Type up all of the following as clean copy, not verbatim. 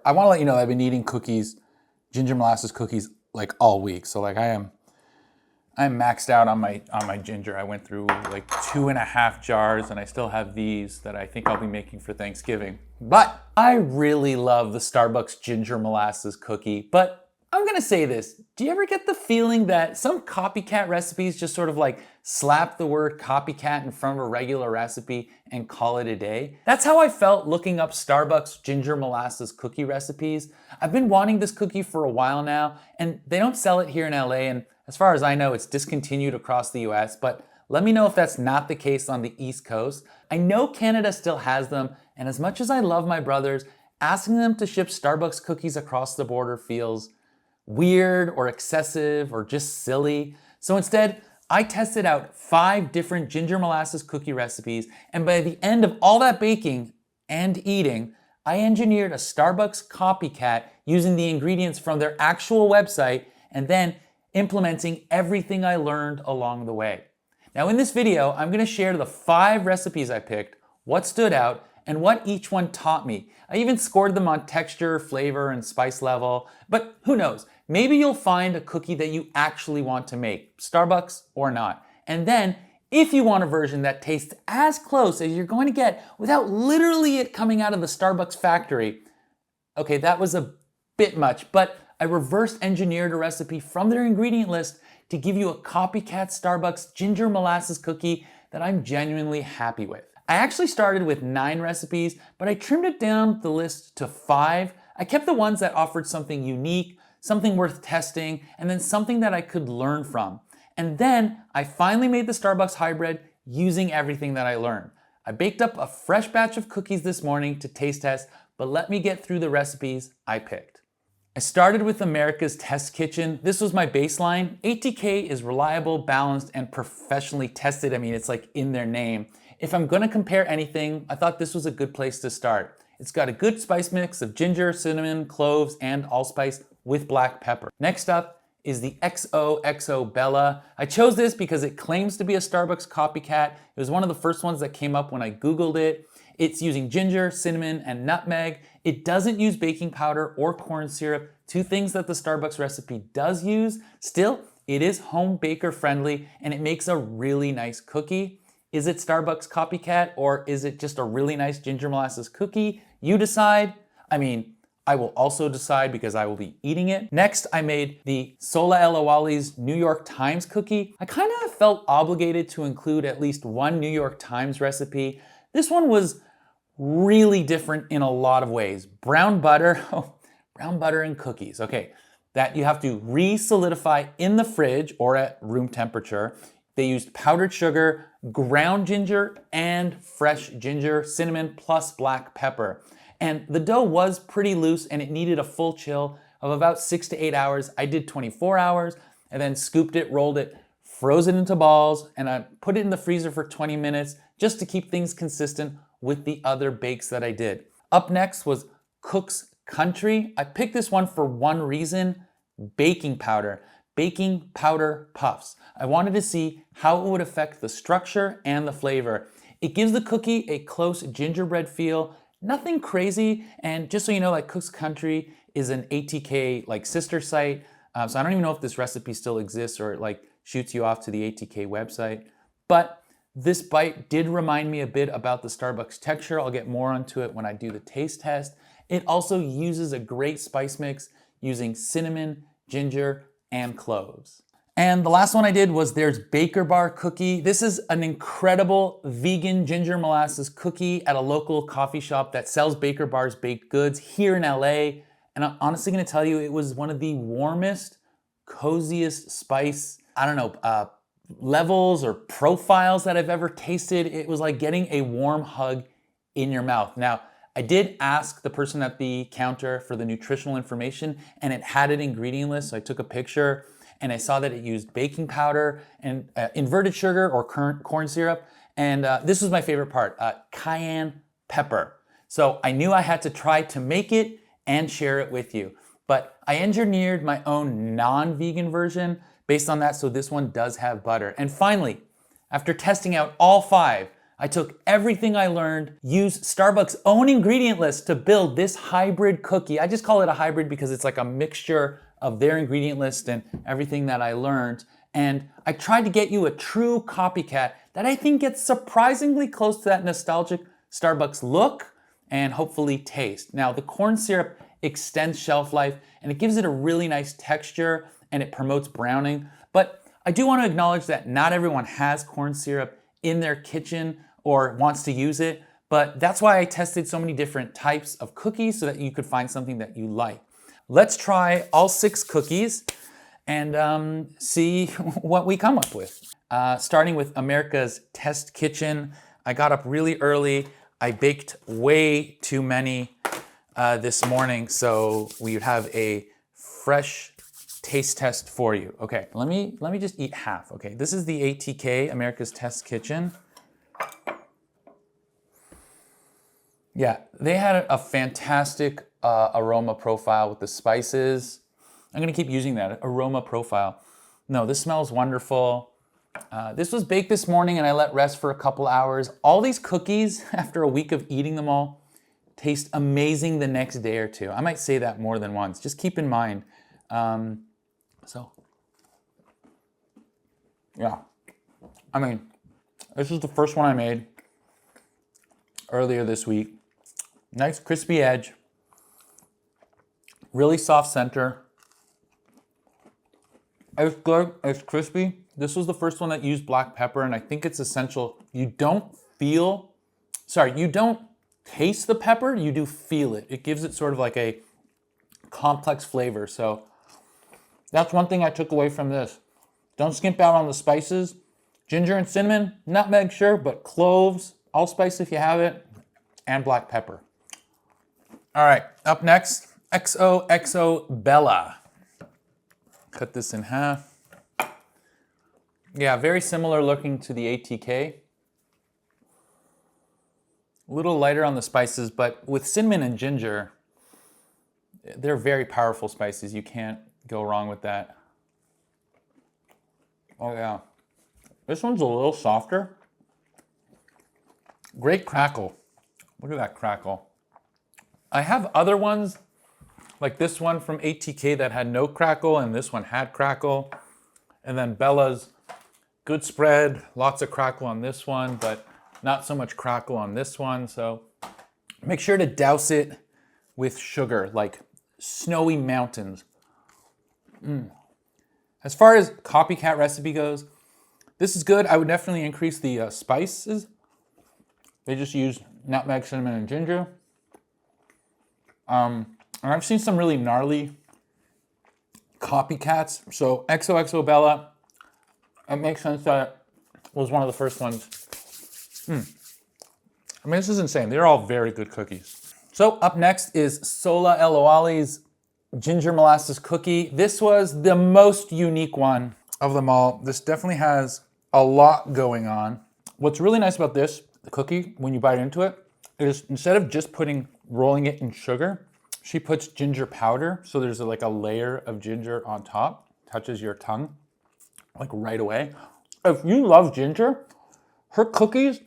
I want to let you know I've been eating cookies, ginger molasses cookies, like all week. So like I'm maxed out on my ginger. I went through like 2.5 jars, and I still have these that I think I'll be making for Thanksgiving. But I really love the Starbucks ginger molasses cookie. But I'm gonna say this, do you ever get the feeling that some copycat recipes just sort of like slap the word copycat in front of a regular recipe and call it a day? That's how I felt looking up Starbucks ginger molasses cookie recipes. I've been wanting this cookie for a while now, and they don't sell it here in LA, and as far as I know, it's discontinued across the US, but let me know if that's not the case on the East Coast. I know Canada still has them, and as much as I love my brothers, asking them to ship Starbucks cookies across the border feels weird or excessive or just silly. So instead, I tested out 5 different ginger molasses cookie recipes, and by the end of all that baking and eating, I engineered a Starbucks copycat using the ingredients from their actual website and then implementing everything I learned along the way. Now in this video, I'm gonna share the 5 recipes I picked, what stood out, and what each one taught me. I even scored them on texture, flavor, and spice level, but who knows? Maybe you'll find a cookie that you actually want to make, Starbucks or not. And then, if you want a version that tastes as close as you're going to get without literally it coming out of the Starbucks factory, okay, that was a bit much, but I reverse engineered a recipe from their ingredient list to give you a copycat Starbucks ginger molasses cookie that I'm genuinely happy with. I actually started with 9 recipes, but I trimmed it down the list to 5. I kept the ones that offered something unique, something worth testing, and then something that I could learn from. And then I finally made the Starbucks hybrid using everything that I learned. I baked up a fresh batch of cookies this morning to taste test, but let me get through the recipes I picked. I started with America's Test Kitchen. This was my baseline. ATK is reliable, balanced, and professionally tested. I mean, it's like in their name. If I'm gonna compare anything, I thought this was a good place to start. It's got a good spice mix of ginger, cinnamon, cloves, and allspice with black pepper. Next up is the XOXO Bella. I chose this because it claims to be a Starbucks copycat. It was one of the first ones that came up when I Googled it. It's using ginger, cinnamon, and nutmeg. It doesn't use baking powder or corn syrup, 2 things that the Starbucks recipe does use. Still, it is home baker friendly, and it makes a really nice cookie. Is it Starbucks copycat, or is it just a really nice ginger molasses cookie? You decide. I mean, I will also decide because I will be eating it. Next, I made the Sola Elawali's New York Times cookie. I kind of felt obligated to include at least one New York Times recipe. This one was really different in a lot of ways. Brown butter, brown butter and cookies. Okay, that you have to re-solidify in the fridge or at room temperature. They used powdered sugar, ground ginger, and fresh ginger, cinnamon, plus black pepper. And the dough was pretty loose and it needed a full chill of about 6 to 8 hours. I did 24 hours and then scooped it, rolled it, froze it into balls, and I put it in the freezer for 20 minutes just to keep things consistent with the other bakes that I did. Up next was Cook's Country. I picked this one for one reason, baking powder. Baking powder puffs. I wanted to see how it would affect the structure and the flavor. It gives the cookie a close gingerbread feel, nothing crazy, and just so you know, like Cook's Country is an ATK like sister site, so I don't even know if this recipe still exists or it like shoots you off to the ATK website, but this bite did remind me a bit about the Starbucks texture. I'll get more onto it when I do the taste test. It also uses a great spice mix using cinnamon, ginger, and cloves. And the last one I did was there's Baker Bar Cookie. This is an incredible vegan ginger molasses cookie at a local coffee shop that sells Baker Bar's baked goods here in LA. And I'm honestly gonna tell you, it was one of the warmest, coziest spice, levels or profiles that I've ever tasted. It was like getting a warm hug in your mouth. Now, I did ask the person at the counter for the nutritional information and it had an ingredient list, so I took a picture and I saw that it used baking powder and inverted sugar or corn syrup, and this was my favorite part, cayenne pepper. So I knew I had to try to make it and share it with you. But I engineered my own non-vegan version based on that, so this one does have butter. And finally, after testing out all 5, I took everything I learned, used Starbucks' own ingredient list to build this hybrid cookie. I just call it a hybrid because it's like a mixture of their ingredient list and everything that I learned. And I tried to get you a true copycat that I think gets surprisingly close to that nostalgic Starbucks look and hopefully taste. Now, the corn syrup extends shelf life and it gives it a really nice texture and it promotes browning. But I do want to acknowledge that not everyone has corn syrup in their kitchen or wants to use it, but that's why I tested so many different types of cookies so that you could find something that you like. Let's try all 6 cookies and see what we come up with. Starting with America's Test Kitchen. I got up really early. I baked way too many this morning, so we would have a fresh taste test for you. Okay, let me just eat half. Okay, this is the ATK, America's Test Kitchen. Yeah, they had a fantastic aroma profile with the spices. I'm gonna keep using that, aroma profile. No, this smells wonderful. This was baked this morning and I let rest for a couple hours. All these cookies, after a week of eating them all, taste amazing the next day or two. I might say that more than once, just keep in mind. Yeah, I mean, this is the first one I made earlier this week. Nice crispy edge, really soft center. It's good, it's crispy. This was the first one that used black pepper and I think it's essential. You don't taste the pepper, you do feel it. It gives it sort of like a complex flavor. So that's one thing I took away from this. Don't skimp out on the spices. Ginger and cinnamon, nutmeg, sure, but cloves, allspice if you have it, and black pepper. All right, up next, XOXO Bella. Cut this in half. Yeah, very similar looking to the ATK. A little lighter on the spices, but with cinnamon and ginger, they're very powerful spices. You can't go wrong with that. Oh yeah. This one's a little softer. Great crackle. Look at that crackle. I have other ones, like this one from ATK that had no crackle, and this one had crackle. And then Bella's, good spread, lots of crackle on this one, but not so much crackle on this one. So make sure to douse it with sugar, like snowy mountains. As far as copycat recipe goes, this is good. I would definitely increase the spices. They just use nutmeg, cinnamon, and ginger. And I've seen some really gnarly copycats. So XOXO Bella, it makes sense that it was one of the first ones. I mean, this is insane. They're all very good cookies. So up next is Sola Eloali's ginger molasses cookie. This was the most unique one of them all. This definitely has a lot going on. What's really nice about this, the cookie, when you bite into it, is instead of just rolling it in sugar, she puts ginger powder. So there's like a layer of ginger on top, touches your tongue like right away. If you love ginger, her cookies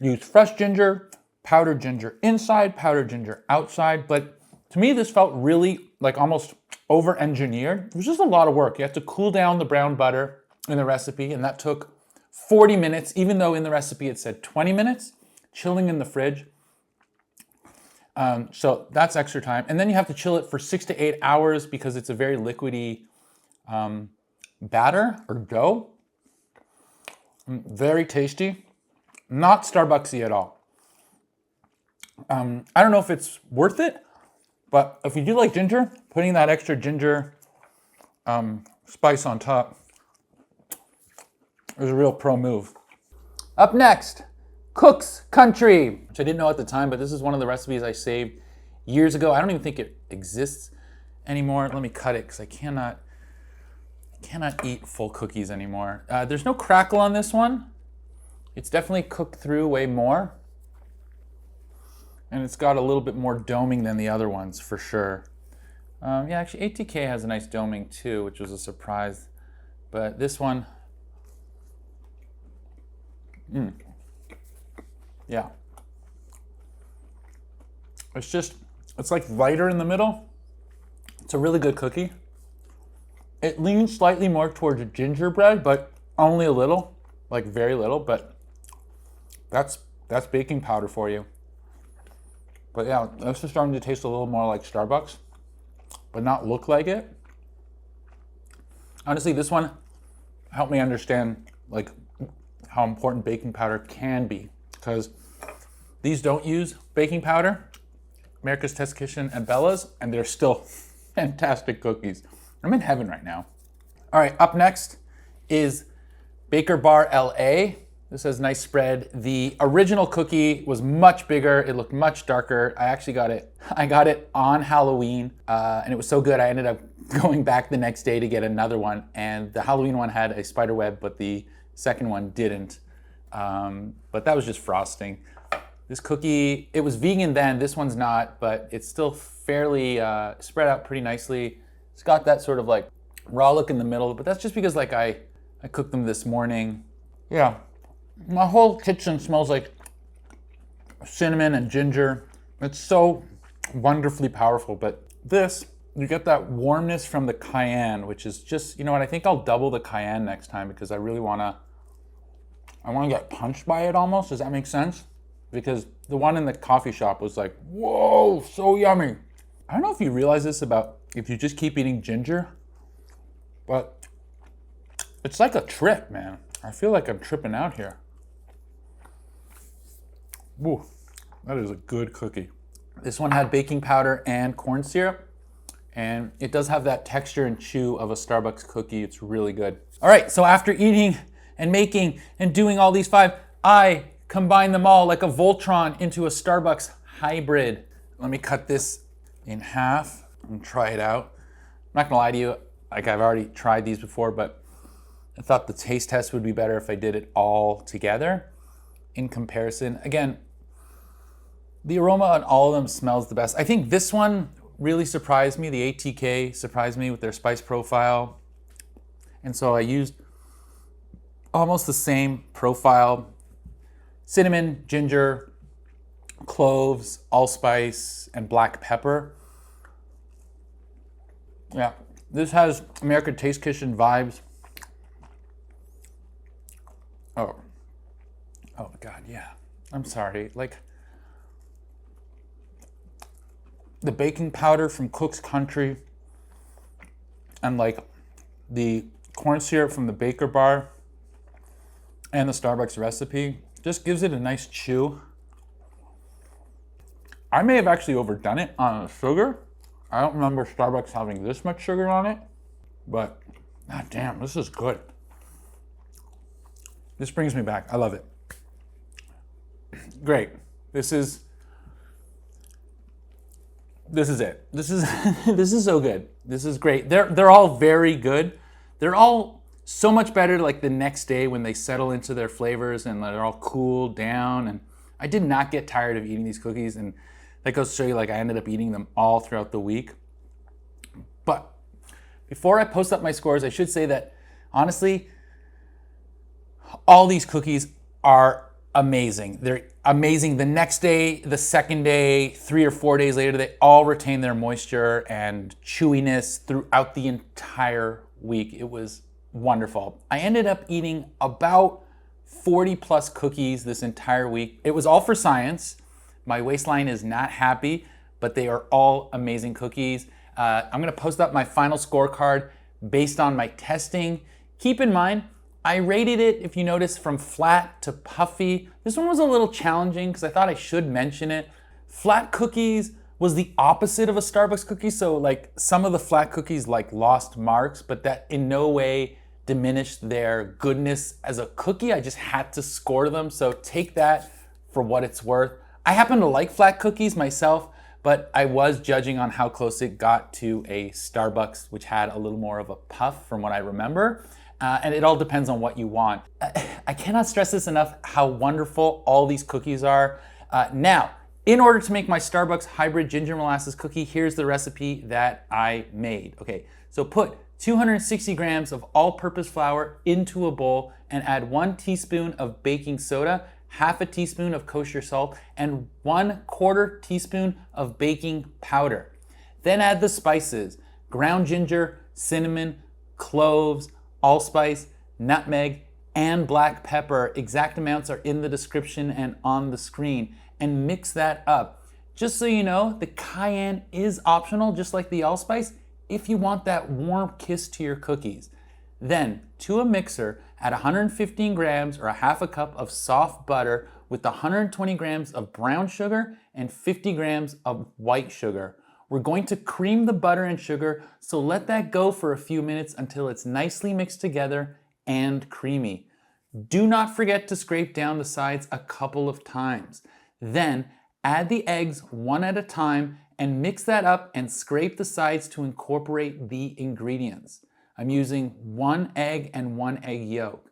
use fresh ginger, powdered ginger inside, powdered ginger outside. But to me, this felt really like almost over-engineered. It was just a lot of work. You have to cool down the brown butter in the recipe, and that took 40 minutes, even though in the recipe it said 20 minutes, chilling in the fridge. So that's extra time. And then you have to chill it for 6 to 8 hours because it's a very liquidy batter or dough. Very tasty. Not Starbucksy at all. I don't know if it's worth it, but if you do like ginger, putting that extra ginger spice on top is a real pro move. Up next, Cook's Country, which I didn't know at the time, but this is one of the recipes I saved years ago. I don't even think it exists anymore. Let me cut it because I cannot eat full cookies anymore. There's no crackle on this one. It's definitely cooked through way more. And it's got a little bit more doming than the other ones for sure. Yeah, actually ATK has a nice doming too, which was a surprise. But this one, Yeah. It's like lighter in the middle. It's a really good cookie. It leans slightly more towards gingerbread, but only a little, like very little, but that's baking powder for you. But yeah, this is starting to taste a little more like Starbucks, but not look like it. Honestly, this one helped me understand like how important baking powder can be, because these don't use baking powder, America's Test Kitchen and Bella's, and they're still fantastic cookies. I'm in heaven right now. All right, up next is Baker Bar LA. This has nice spread. The original cookie was much bigger. It looked much darker. I got it on Halloween, and it was so good I ended up going back the next day to get another one. And the Halloween one had a spider web, but the second one didn't. But that was just frosting. This cookie, it was vegan then, this one's not, but it's still fairly spread out pretty nicely. It's got that sort of like raw look in the middle, but that's just because like I cooked them this morning. Yeah, my whole kitchen smells like cinnamon and ginger. It's so wonderfully powerful, but this, you get that warmness from the cayenne, which is just, you know what, I think I'll double the cayenne next time because I really wanna get punched by it almost. Does that make sense? Because the one in the coffee shop was like, whoa, so yummy. I don't know if you realize this about if you just keep eating ginger, but it's like a trip, man. I feel like I'm tripping out here. Woo, that is a good cookie. This one had baking powder and corn syrup, and it does have that texture and chew of a Starbucks cookie. It's really good. All right, so after eating and making and doing all these 5, I combine them all like a Voltron into a Starbucks hybrid. Let me cut this in half and try it out. I'm not gonna lie to you, like I've already tried these before, but I thought the taste test would be better if I did it all together in comparison. Again, the aroma on all of them smells the best. I think this one really surprised me. The ATK surprised me with their spice profile. And so I used almost the same profile: cinnamon, ginger, cloves, allspice, and black pepper. Yeah, this has American Taste Kitchen vibes. Oh God, yeah. I'm sorry. Like, the baking powder from Cook's Country and like the corn syrup from the Baker Bar and the Starbucks recipe just gives it a nice chew. I may have actually overdone it on the sugar. I don't remember Starbucks having this much sugar on it, but god damn, this is good. This brings me back. I love it. Great. This is it. This is so good. This is great. They're all very good. They're all so much better like the next day when they settle into their flavors and they're all cooled down. And I did not get tired of eating these cookies, and that goes to show you like I ended up eating them all throughout the week. But before I post up my scores, I should say that honestly, all these cookies are amazing. They're amazing the next day, the second day, 3 or 4 days later. They all retain their moisture and chewiness throughout the entire week. It was wonderful. I ended up eating about 40 plus cookies this entire week. It was all for science. My waistline is not happy, but they are all amazing cookies. I'm gonna post up my final scorecard based on my testing. Keep in mind, I rated it, if you notice, from flat to puffy. This one was a little challenging because I thought I should mention it. Flat cookies was the opposite of a Starbucks cookie, so like some of the flat cookies like lost marks, but that in no way diminished their goodness as a cookie. I just had to score them, so take that for what it's worth. I happen to like flat cookies myself, but I was judging on how close it got to a Starbucks, which had a little more of a puff from what I remember. And it all depends on what you want. I cannot stress this enough, how wonderful all these cookies are. Now, in order to make my Starbucks hybrid ginger molasses cookie, here's the recipe that I made. Okay, so put 260 grams of all-purpose flour into a bowl and add 1 teaspoon of baking soda. half a teaspoon of kosher salt, and 1/4 teaspoon of baking powder. Then add the spices: ground ginger, cinnamon, cloves, allspice, nutmeg, and black pepper. Exact amounts are in the description and on the screen. And mix that up. Just so you know, the cayenne is optional, just like the allspice, if you want that warm kiss to your cookies. Then, to a mixer, add 115 grams or a half a cup of soft butter with 120 grams of brown sugar and 50 grams of white sugar. We're going to cream the butter and sugar, so let that go for a few minutes until it's nicely mixed together and creamy. Do not forget to scrape down the sides a couple of times. Then, add the eggs one at a time and mix that up and scrape the sides to incorporate the ingredients. I'm using 1 egg and 1 egg yolk.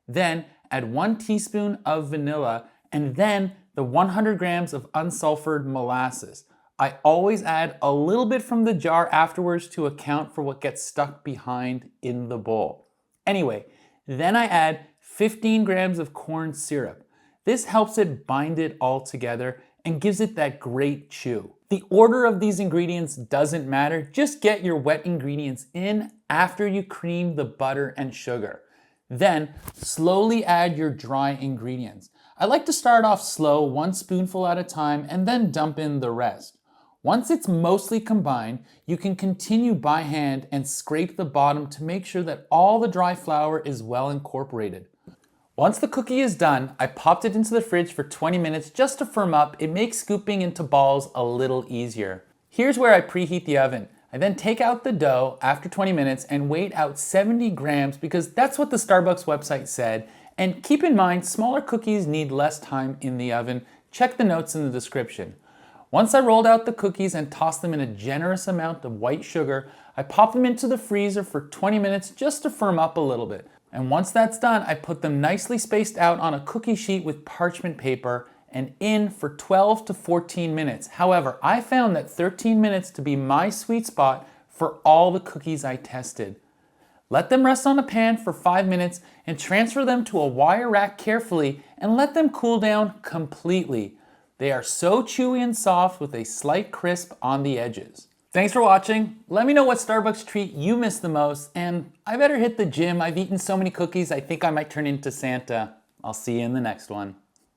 Then add 1 teaspoon of vanilla and then the 100 grams of unsulted molasses. I always add a little bit from the jar afterwards to account for what gets stuck behind in the bowl. Anyway, then I add 15 grams of corn syrup. This helps it bind it all together and gives it that great chew. The order of these ingredients doesn't matter. Just get your wet ingredients in after you cream the butter and sugar. Then slowly add your dry ingredients. I like to start off slow, 1 spoonful at a time, and then dump in the rest. Once it's mostly combined, you can continue by hand and scrape the bottom to make sure that all the dry flour is well incorporated. Once the cookie is done, I popped it into the fridge for 20 minutes just to firm up. It makes scooping into balls a little easier. Here's where I preheat the oven. I then take out the dough after 20 minutes and weigh out 70 grams because that's what the Starbucks website said. And keep in mind, smaller cookies need less time in the oven. Check the notes in the description. Once I rolled out the cookies and tossed them in a generous amount of white sugar, I popped them into the freezer for 20 minutes just to firm up a little bit. And once that's done, I put them nicely spaced out on a cookie sheet with parchment paper and in for 12 to 14 minutes. However, I found that 13 minutes to be my sweet spot for all the cookies I tested. Let them rest on a pan for 5 minutes and transfer them to a wire rack carefully and let them cool down completely. They are so chewy and soft with a slight crisp on the edges. Thanks for watching. Let me know what Starbucks treat you miss the most, and I better hit the gym. I've eaten so many cookies, I think I might turn into Santa. I'll see you in the next one.